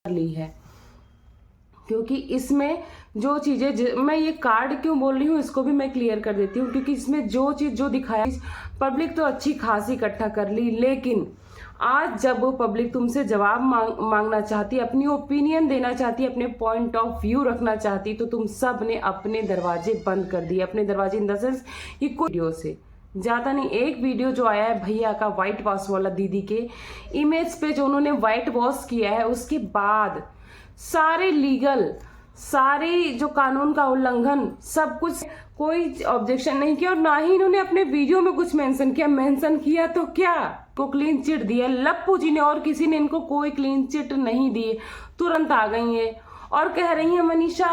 ली है, क्योंकि इसमें जो चीज़ें मैं ये कार्ड क्यों बोल रही हूँ इसको भी मैं क्लियर कर देती हूँ। क्योंकि इसमें जो चीज़ जो दिखाया पब्लिक तो अच्छी खासी इकट्ठा कर ली, लेकिन आज जब वो पब्लिक तुमसे जवाब मांगना चाहती, अपनी ओपिनियन देना चाहती, अपने पॉइंट ऑफ व्यू रखना चाहती, तो तुम सब ने अपने दरवाजे बंद कर दिए। अपने दरवाजे इन द सेंस कि कोई वीडियो से ज़्यादा नहीं, एक वीडियो जो आया है भैया का वाइट वॉश वाला, दीदी के इमेज पे जो उन्होंने वाइट वॉश किया है, उसके बाद सारे लीगल, सारे जो कानून का उल्लंघन, सब कुछ, कोई ऑब्जेक्शन नहीं किया और ना ही इन्होंने अपने वीडियो में कुछ मेंशन किया। मेंशन किया तो क्या, को क्लीन चिट दिया लप्पू जी ने, और किसी ने इनको कोई क्लीन चिट नहीं दी। तुरंत आ गई है और कह रही है मनीषा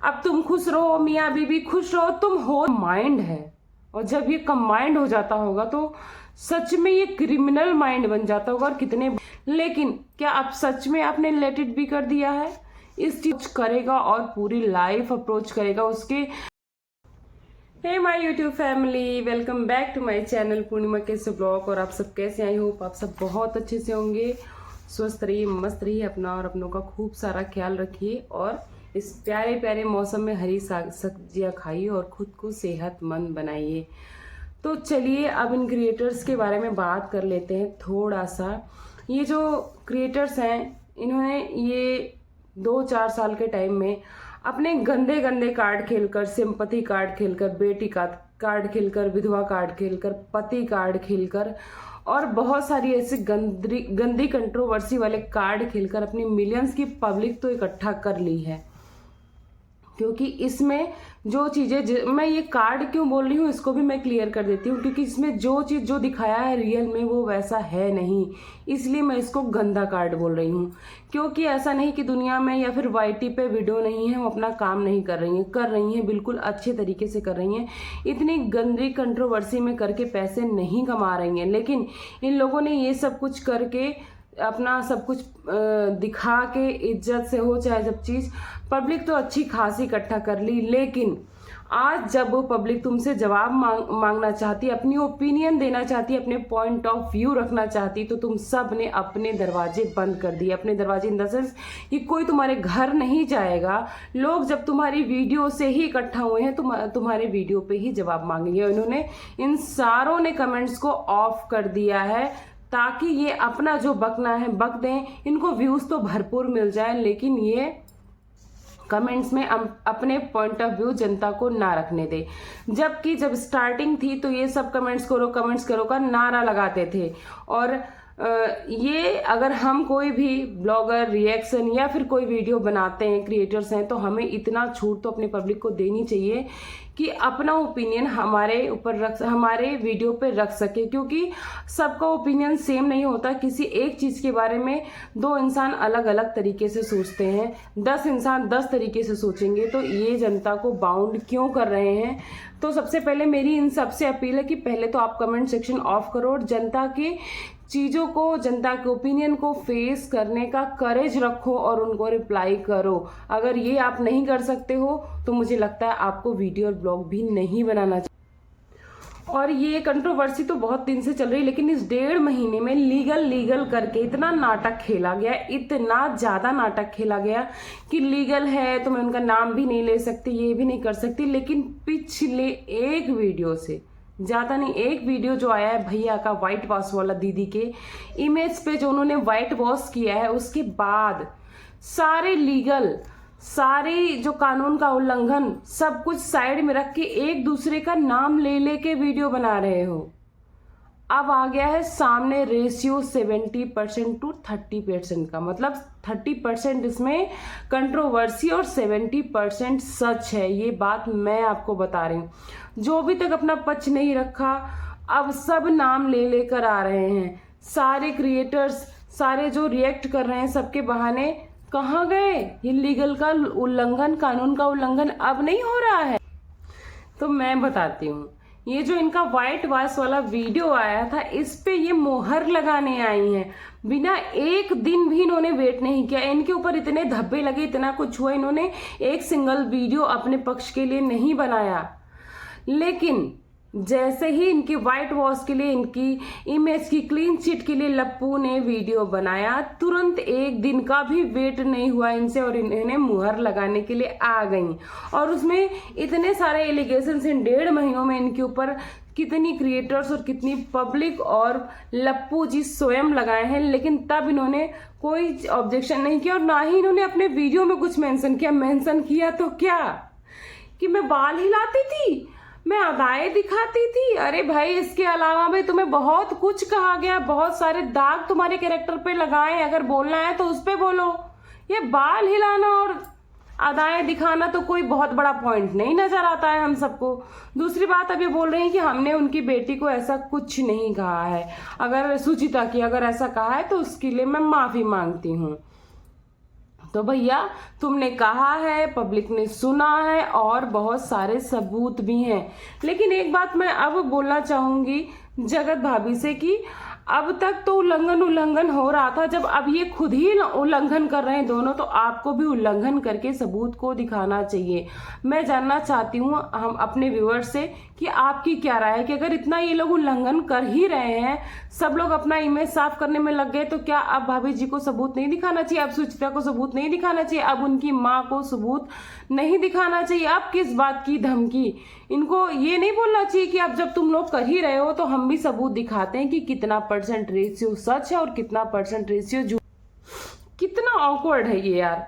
अब तुम खुश रहो, मियाँ बीबी खुश रहो। तुम हो माइंड है, और जब ये कंबाइंड हो जाता होगा तो सच में ये क्रिमिनल माइंड बन जाता होगा। और कितने, लेकिन क्या अब सच में आपने लेट इट बी कर दिया है? इस चीज करेगा और पूरी लाइफ अप्रोच करेगा उसके। Hey my YouTube family, welcome back to my channel Purnima कैसे ब्लॉग। और आप सब कैसे? आई होप आप सब बहुत अच्छे से होंगे, स्वस्थ रहिए, मस्त रहिए, अपना और अपनों का खूब सारा ख्याल रखिए और इस प्यारे प्यारे मौसम में हरी सब्जियां खाइए और खुद को सेहतमंद बनाइए। तो चलिए अब इन क्रिएटर्स के बारे में बात कर लेते हैं थोड़ा सा। ये जो क्रिएटर्स हैं, इन्होंने ये 2-4 साल के टाइम में अपने गंदे गंदे कार्ड खेलकर, सिंपैथी कार्ड खेलकर, बेटी का कार्ड खेलकर, विधवा कार्ड खेलकर, पति कार्ड खेलकर और बहुत सारी ऐसी गंदी कंट्रोवर्सी वाले कार्ड खेलकर अपनी मिलियंस की पब्लिक तो इकट्ठा कर ली है। क्योंकि इसमें जो चीज़ें, मैं ये कार्ड क्यों बोल रही हूँ इसको भी मैं क्लियर कर देती हूँ। क्योंकि इसमें जो चीज़ जो दिखाया है रियल में वो वैसा है नहीं, इसलिए मैं इसको गंदा कार्ड बोल रही हूँ। क्योंकि ऐसा नहीं कि दुनिया में या फिर वाईटी पे वीडियो नहीं है, वो अपना काम नहीं कर रही हैं, बिल्कुल अच्छे तरीके से कर रही हैं। इतनी गंदी कंट्रोवर्सी में करके पैसे नहीं कमा रही हैं, लेकिन इन लोगों ने ये सब कुछ करके अपना सब कुछ दिखा के, इज्जत से हो चाहे जब चीज़, पब्लिक तो अच्छी खासी इकट्ठा कर ली, लेकिन आज जब वो पब्लिक तुमसे जवाब मांगना चाहती, अपनी ओपिनियन देना चाहती, अपने पॉइंट ऑफ व्यू रखना चाहती, तो तुम सब ने अपने दरवाजे बंद कर दिए। अपने दरवाजे इन द सेंस कि कोई तुम्हारे घर नहीं जाएगा। लोग जब तुम्हारी वीडियो से ही इकट्ठा हुए हैं तुम्हारे वीडियो पे ही जवाब मांगेंगे। इन्होंने इन सारों ने कमेंट्स को ऑफ कर दिया है ताकि ये अपना जो बकना है बक दें, इनको व्यूज तो भरपूर मिल जाए, लेकिन ये कमेंट्स में अपने पॉइंट ऑफ व्यू जनता को ना रखने दे। जबकि जब स्टार्टिंग थी तो ये सब कमेंट्स करो का नारा लगाते थे। और ये अगर हम कोई भी ब्लॉगर, रिएक्शन या फिर कोई वीडियो बनाते हैं, क्रिएटर्स हैं, तो हमें इतना छूट तो अपने पब्लिक को देनी चाहिए कि अपना ओपिनियन हमारे ऊपर हमारे वीडियो पे रख सके। क्योंकि सबका ओपिनियन सेम नहीं होता। किसी एक चीज़ के बारे में 2 इंसान अलग अलग तरीके से सोचते हैं, 10 इंसान 10 तरीके से सोचेंगे, तो ये जनता को बाउंड क्यों कर रहे हैं? तो सबसे पहले मेरी इन सबसे अपील है कि पहले तो आप कमेंट सेक्शन ऑफ करो और जनता की चीज़ों को, जनता के ओपिनियन को फेस करने का करेज रखो और उनको रिप्लाई करो। अगर ये आप नहीं कर सकते हो तो मुझे लगता है आपको वीडियो और ब्लॉग भी नहीं बनाना चाहिए। और ये कंट्रोवर्सी तो बहुत दिन से चल रही है, लेकिन इस 1.5 महीने में लीगल करके इतना नाटक खेला गया, इतना ज़्यादा नाटक खेला गया कि लीगल है तो मैं उनका नाम भी नहीं ले सकती, ये भी नहीं कर सकती। लेकिन पिछले एक वीडियो से, ज़्यादा नहीं, एक वीडियो जो आया है भैया का वाइट वॉश वाला, दीदी के इमेज पे जो उन्होंने वाइट वॉश किया है, उसके बाद सारे लीगल, सारे जो कानून का उल्लंघन, सब कुछ साइड में रख के एक दूसरे का नाम ले के वीडियो बना रहे हो। अब आ गया है सामने रेशियो 70% to 30% का, मतलब 30% इसमें कंट्रोवर्सी और 70% सच है। ये बात मैं आपको बता रही हूँ। जो अभी तक अपना पक्ष नहीं रखा, अब सब नाम लेकर आ रहे हैं। सारे क्रिएटर्स, सारे जो रिएक्ट कर रहे हैं, सबके बहाने कहाँ गए? ये लीगल का उल्लंघन, कानून का उल्लंघन अब नहीं हो रहा है। तो मैं बताती हूँ, ये जो इनका वाइट वॉश वाला वीडियो आया था, इस पे ये मोहर लगाने आई हैं। बिना एक दिन भी इन्होंने वेट नहीं किया। इनके ऊपर इतने धब्बे लगे, इतना कुछ हुआ, इन्होंने एक सिंगल वीडियो अपने पक्ष के लिए नहीं बनाया। लेकिन जैसे ही इनकी वाइट वॉश के लिए, इनकी इमेज की क्लीन चिट के लिए लप्पू ने वीडियो बनाया, तुरंत एक दिन का भी वेट नहीं हुआ इनसे और इन्हें मुहर लगाने के लिए आ गई। और उसमें इतने सारे एलिगेशंस इन 1.5 महीनों में इनके ऊपर कितनी क्रिएटर्स और कितनी पब्लिक और लप्पू जी स्वयं लगाए हैं, लेकिन तब इन्होंने कोई ऑब्जेक्शन नहीं किया और ना ही इन्होंने अपने वीडियो में कुछ मेंशन किया। मेंशन किया तो क्या कि मैं बाल हिलाती थी, मैं अदाएं दिखाती थी। अरे भाई, इसके अलावा भी तुम्हें बहुत कुछ कहा गया, बहुत सारे दाग तुम्हारे कैरेक्टर पे लगाए, अगर बोलना है तो उस पे बोलो। ये बाल हिलाना और अदाएं दिखाना तो कोई बहुत बड़ा पॉइंट नहीं नजर आता है हम सबको। दूसरी बात, अब ये बोल रही हैं कि हमने उनकी बेटी को ऐसा कुछ नहीं कहा है, अगर सुचिता की अगर ऐसा कहा है तो उसके लिए मैं माफी मांगती हूँ। तो भैया, तुमने कहा है, पब्लिक ने सुना है और बहुत सारे सबूत भी हैं। लेकिन एक बात मैं अब बोलना चाहूंगी जगत भाभी से कि अब तक तो उल्लंघन हो रहा था, जब अब ये खुद ही उल्लंघन कर रहे हैं दोनों, तो आपको भी उल्लंघन करके सबूत को दिखाना चाहिए। मैं जानना चाहती हूँ हम अपने व्यूअर्स से कि आपकी क्या राय है कि अगर इतना ये लोग उल्लंघन कर ही रहे हैं, सब लोग अपना इमेज साफ करने में लग गए, तो क्या अब भाभी जी को सबूत नहीं दिखाना चाहिए? अब सुचित्रा को सबूत नहीं दिखाना चाहिए? अब उनकी माँ को सबूत नहीं दिखाना चाहिए? अब किस बात की धमकी? इनको ये नहीं बोलना चाहिए कि अब जब तुम लोग कर ही रहे हो तो हम भी सबूत दिखाते हैं कि कितना % रेशियो सच है और कितना % रेशियो झूठ। कितना ऑकवर्ड है ये यार,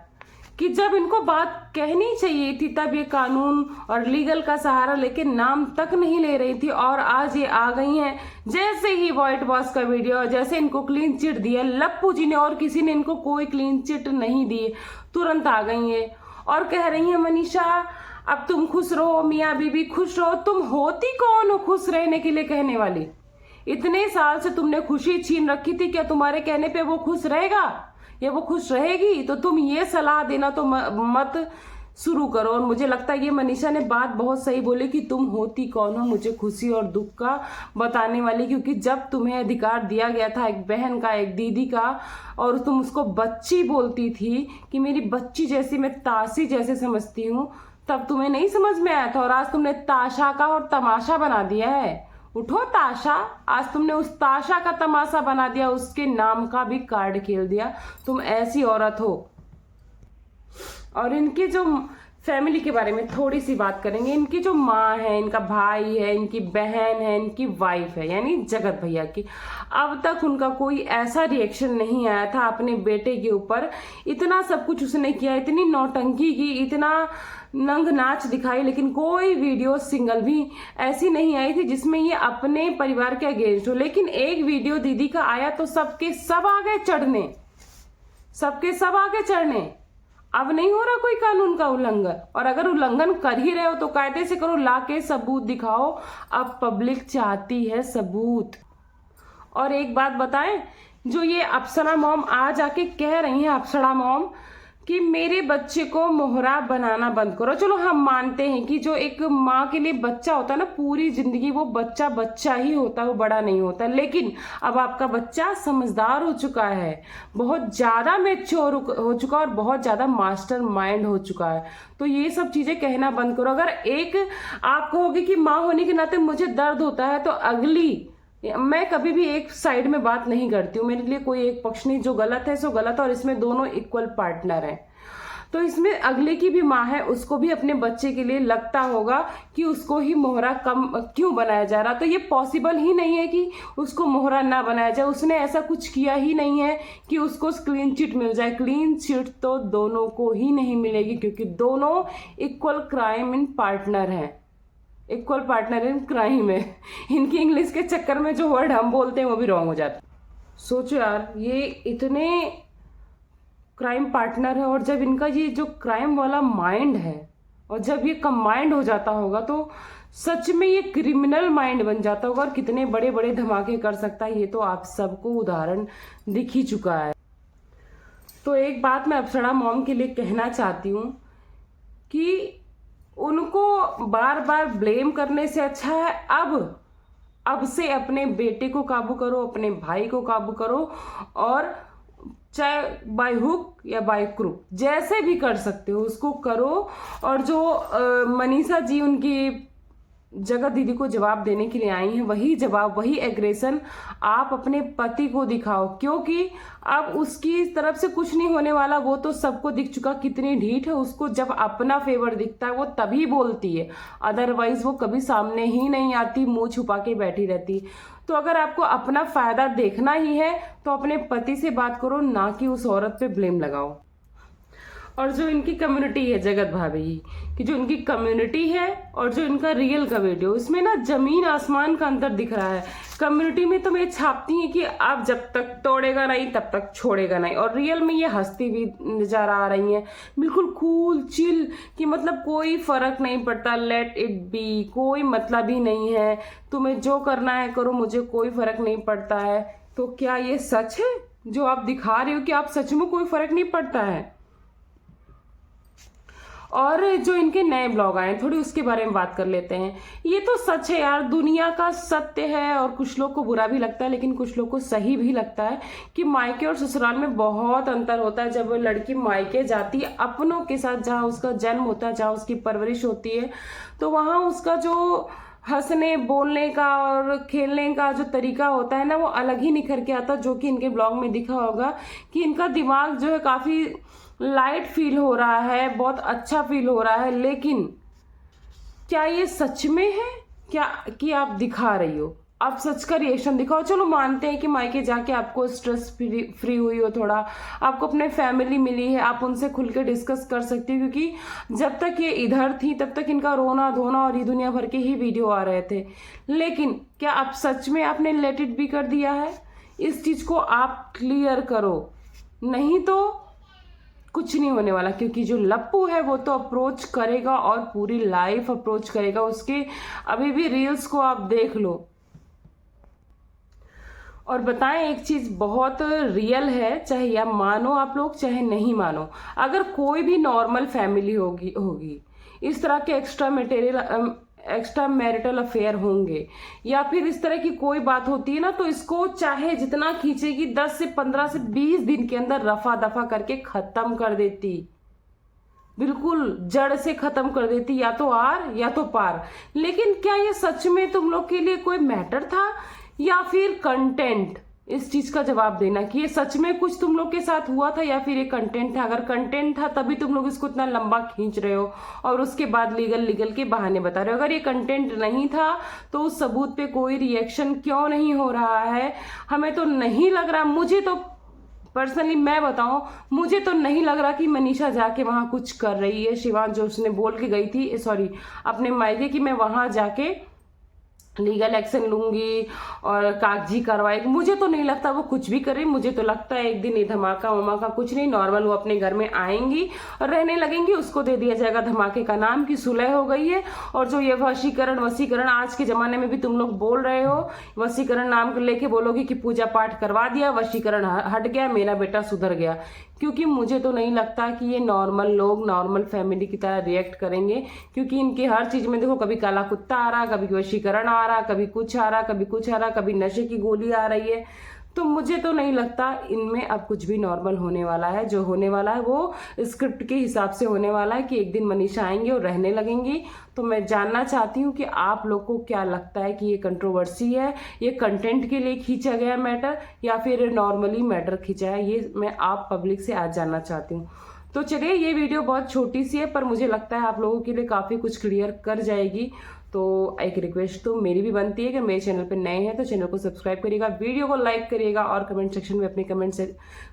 कि जब इनको बात कहनी चाहिए थी तब ये कानून और लीगल का सहारा लेके नाम तक नहीं ले रही थी, और आज ये आ गई हैं जैसे ही व्हाइट वॉश का वीडियो, जैसे इनको क्लीन चिट दिया लप्पू जी ने और किसी ने इनको कोई क्लीन चिट नहीं दी, तुरंत आ गई है और कह रही है मनीषा अब तुम खुश रहो, मियाँ बीबी खुश रहो। तुम होती कौन हो खुश रहने के लिए कहने वाली? इतने साल से तुमने खुशी छीन रखी थी, क्या तुम्हारे कहने पे वो खुश रहेगा या वो खुश रहेगी? तो तुम ये सलाह देना तो मत शुरू करो। और मुझे लगता है ये मनीषा ने बात बहुत सही बोली कि तुम होती कौन हो मुझे खुशी और दुख का बताने वाली, क्योंकि जब तुम्हें अधिकार दिया गया था एक बहन का, एक दीदी का, और तुम उसको बच्ची बोलती थी कि मेरी बच्ची जैसी, मैं ताशी जैसे समझती हूँ, तब तुम्हें नहीं समझ में आया था और आज तुमने ताशा का और तमाशा बना दिया है। उठो ताशा, आज तुमने उस ताशा का तमाशा बना दिया, उसके नाम का भी कार्ड खेल दिया। तुम ऐसी औरत हो। और इनके जो फैमिली के बारे में थोड़ी सी बात करेंगे। इनकी जो माँ है, इनका भाई है, इनकी बहन है, इनकी वाइफ है यानी जगत भैया की, अब तक उनका कोई ऐसा रिएक्शन नहीं आया था अपने बेटे के ऊपर। इतना सब कुछ उसने किया, इतनी नौटंकी की, इतना नंग नाच दिखाई, लेकिन कोई वीडियो सिंगल भी ऐसी नहीं आई थी जिसमें ये अपने परिवार के अगेंस्ट हो। लेकिन एक वीडियो दीदी का आया तो सबके सब आगे चढ़ने, सबके सब आगे चढ़ने। अब नहीं हो रहा कोई कानून का उल्लंघन, और अगर उल्लंघन कर ही रहे हो तो कायदे से करो, लाके सबूत दिखाओ। अब पब्लिक चाहती है सबूत। और एक बात बताएं, जो ये अप्सरा मॉम आज आके कह रही हैं, अप्सरा मॉम, कि मेरे बच्चे को मोहरा बनाना बंद करो। चलो हम मानते हैं कि जो एक माँ के लिए बच्चा होता है ना, पूरी जिंदगी वो बच्चा बच्चा ही होता है, वो बड़ा नहीं होता। लेकिन अब आपका बच्चा समझदार हो चुका है, बहुत ज्यादा मैच्योर हो चुका है और बहुत ज्यादा मास्टर माइंड हो चुका है, तो ये सब चीजें कहना बंद करो। अगर एक आप कहोगे कि माँ होने के नाते मुझे दर्द होता है, तो अगली, मैं कभी भी एक साइड में बात नहीं करती हूँ, मेरे लिए कोई एक पक्ष नहीं, जो गलत है सो गलत है, और इसमें दोनों इक्वल पार्टनर हैं। तो इसमें अगले की भी माँ है, उसको भी अपने बच्चे के लिए लगता होगा कि उसको ही मोहरा कम क्यों बनाया जा रहा। तो ये पॉसिबल ही नहीं है कि उसको मोहरा ना बनाया जाए। उसने ऐसा कुछ किया ही नहीं है कि उसको क्लीन चिट मिल जाए। क्लीन चिट तो दोनों को ही नहीं मिलेगी, क्योंकि दोनों इक्वल क्राइम इन पार्टनर हैं, इक्वल पार्टनर इन क्राइम है। इनकी इंग्लिश के चक्कर में जो वर्ड हम बोलते हैं वो भी रॉन्ग हो जाता है। सोचो यार, ये इतने क्राइम पार्टनर है, और जब इनका ये जो क्राइम वाला माइंड है और जब ये कंबाइंड हो जाता होगा तो सच में ये क्रिमिनल माइंड बन जाता होगा, और कितने बड़े बड़े धमाके कर सकता है ये तो आप सबको उदाहरण दिख ही चुका है। तो एक बात मैं अप्सरा मॉम के लिए कहना चाहती हूँ कि उनको बार बार ब्लेम करने से अच्छा है अब से अपने बेटे को काबू करो, अपने भाई को काबू करो, और चाहे बाय हुक या बाय क्रूक जैसे भी कर सकते हो उसको करो। और जो मनीषा जी, उनकी जगत दीदी को जवाब देने के लिए आई हैं, वही जवाब, वही एग्रेशन आप अपने पति को दिखाओ, क्योंकि अब उसकी तरफ से कुछ नहीं होने वाला। वो तो सबको दिख चुका कितनी ढीठ है। उसको जब अपना फेवर दिखता है वो तभी बोलती है, अदरवाइज वो कभी सामने ही नहीं आती, मुंह छुपा के बैठी रहती। तो अगर आपको अपना फायदा देखना ही है तो अपने पति से बात करो, ना कि उस औरत पे ब्लेम लगाओ। और जो इनकी कम्युनिटी है जगत भाभी की, जो इनकी कम्युनिटी है और जो इनका रियल का वीडियो, इसमें ना जमीन आसमान का अंतर दिख रहा है। कम्युनिटी में तो ये छापती हैं कि आप जब तक तोड़ेगा नहीं तब तक छोड़ेगा नहीं, और रियल में ये हंसती भी नजर आ रही हैं, बिल्कुल कूल चिल, कि मतलब कोई फर्क नहीं पड़ता, लेट इट बी, कोई मतलब ही नहीं है, तुम्हें जो करना है करो, मुझे कोई फर्क नहीं पड़ता है। तो क्या ये सच है जो आप दिखा रहे हो कि आप सच में कोई फर्क नहीं पड़ता है? और जो इनके नए ब्लॉग आए थोड़ी उसके बारे में बात कर लेते हैं। ये तो सच है यार, दुनिया का सत्य है, और कुछ लोग को बुरा भी लगता है लेकिन कुछ लोग को सही भी लगता है कि मायके और ससुराल में बहुत अंतर होता है। जब लड़की मायके जाती है अपनों के साथ, जहाँ उसका जन्म होता है, जहाँ उसकी परवरिश होती है, तो वहाँ उसका जो हंसने बोलने का और खेलने का जो तरीका होता है ना, वो अलग ही निखर के आता, जो कि इनके ब्लॉग में दिखा होगा कि इनका दिमाग जो है काफी लाइट फील हो रहा है, बहुत अच्छा फील हो रहा है। लेकिन क्या ये सच में है क्या कि आप दिखा रही हो? आप सच का रिएक्शन दिखाओ। चलो मानते हैं कि मायके जाके आपको स्ट्रेस फ्री हुई हो, थोड़ा आपको अपने फैमिली मिली है, आप उनसे खुल के डिस्कस कर सकती हो, क्योंकि जब तक ये इधर थी तब तक इनका रोना धोना और ये दुनिया भर के ही वीडियो आ रहे थे। लेकिन क्या आप सच में आपने लेट इट बी कर दिया है? इस चीज को आप क्लियर करो, नहीं तो कुछ नहीं होने वाला। क्योंकि जो लप्पू है वो तो अप्रोच करेगा और पूरी लाइफ अप्रोच करेगा। उसके अभी भी रील्स को आप देख लो। और बताएं, एक चीज बहुत रियल है, चाहे आप मानो आप लोग चाहे नहीं मानो, अगर कोई भी नॉर्मल फैमिली होगी इस तरह के एक्स्ट्रा मैरिटल अफेयर होंगे या फिर इस तरह की कोई बात होती है ना, तो इसको चाहे जितना खींचेगी 10 से 15 से 20 दिन के अंदर रफा दफा करके खत्म कर देती, बिल्कुल जड़ से खत्म कर देती, या तो आर या तो पार। लेकिन क्या ये सच में तुम लोग के लिए कोई मैटर था या फिर कंटेंट? इस चीज का जवाब देना कि ये सच में कुछ तुम लोग के साथ हुआ था या फिर ये कंटेंट था। अगर कंटेंट था तभी तुम लोग इसको इतना लंबा खींच रहे हो और उसके बाद लीगल के बहाने बता रहे हो। अगर ये कंटेंट नहीं था तो उस सबूत पे कोई रिएक्शन क्यों नहीं हो रहा है? हमें तो नहीं लग रहा, मुझे तो पर्सनली मैं बताऊं, मुझे तो नहीं लग रहा कि मनीषा जाके वहां कुछ कर रही है। शिवांश जो उसने बोल के गई थी, सॉरी अपने मायके, कि मैं वहां जाके लीगल एक्शन लूंगी और कागजी कार्रवाई, मुझे तो नहीं लगता वो कुछ भी करे। मुझे तो लगता है एक दिन ये धमाका वमाका कुछ नहीं, नॉर्मल वो अपने घर में आएंगी और रहने लगेंगी। उसको दे दिया जाएगा धमाके का नाम कि सुलह हो गई है। और जो ये वशीकरण आज के जमाने में भी तुम लोग बोल रहे हो, वशीकरण नाम लेके बोलोगे कि पूजा पाठ करवा दिया, वशीकरण हट गया, मेरा बेटा सुधर गया। क्योंकि मुझे तो नहीं लगता कि ये नॉर्मल लोग नॉर्मल फैमिली की तरह रिएक्ट करेंगे, क्योंकि इनके हर चीज में देखो, कभी काला कुत्ता आ रहा, कभी वशीकरण आ रहा, कभी कुछ आ रहा, कभी कुछ आ रहा, कभी नशे की गोली आ रही है। तो मुझे तो नहीं लगता इनमें अब कुछ भी नॉर्मल होने वाला है। जो होने वाला है वो स्क्रिप्ट के हिसाब से होने वाला है कि एक दिन मनीषा आएंगे और रहने लगेंगी। तो मैं जानना चाहती हूँ कि आप लोग को क्या लगता है कि ये कंट्रोवर्सी है, ये कंटेंट के लिए खींचा गया मैटर या फिर नॉर्मली मैटर खींचा है? ये मैं आप पब्लिक से आज जानना चाहती हूँ। तो चलिए, ये वीडियो बहुत छोटी सी है पर मुझे लगता है आप लोगों के लिए काफ़ी कुछ क्लियर कर जाएगी। तो एक रिक्वेस्ट तो मेरी भी बनती है कि मेरे चैनल पे नए हैं तो चैनल को सब्सक्राइब करिएगा, वीडियो को लाइक करिएगा और कमेंट सेक्शन में अपने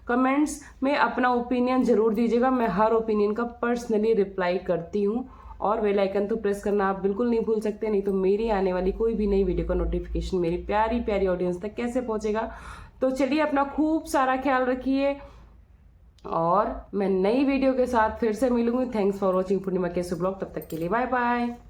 कमेंट्स में अपना ओपिनियन जरूर दीजिएगा। मैं हर ओपिनियन का पर्सनली रिप्लाई करती हूँ। और बेल आइकन तो प्रेस करना आप बिल्कुल नहीं भूल सकते, नहीं तो मेरी आने वाली कोई भी नई वीडियो का नोटिफिकेशन मेरी प्यारी प्यारी ऑडियंस तक कैसे पहुंचेगा। तो चलिए, अपना खूब सारा ख्याल रखिए और मैं नई वीडियो के साथ फिर से मिलूंगी। थैंक्स फॉर वॉचिंग पूर्णिमा के ब्लॉग। तब तक के लिए बाय बाय।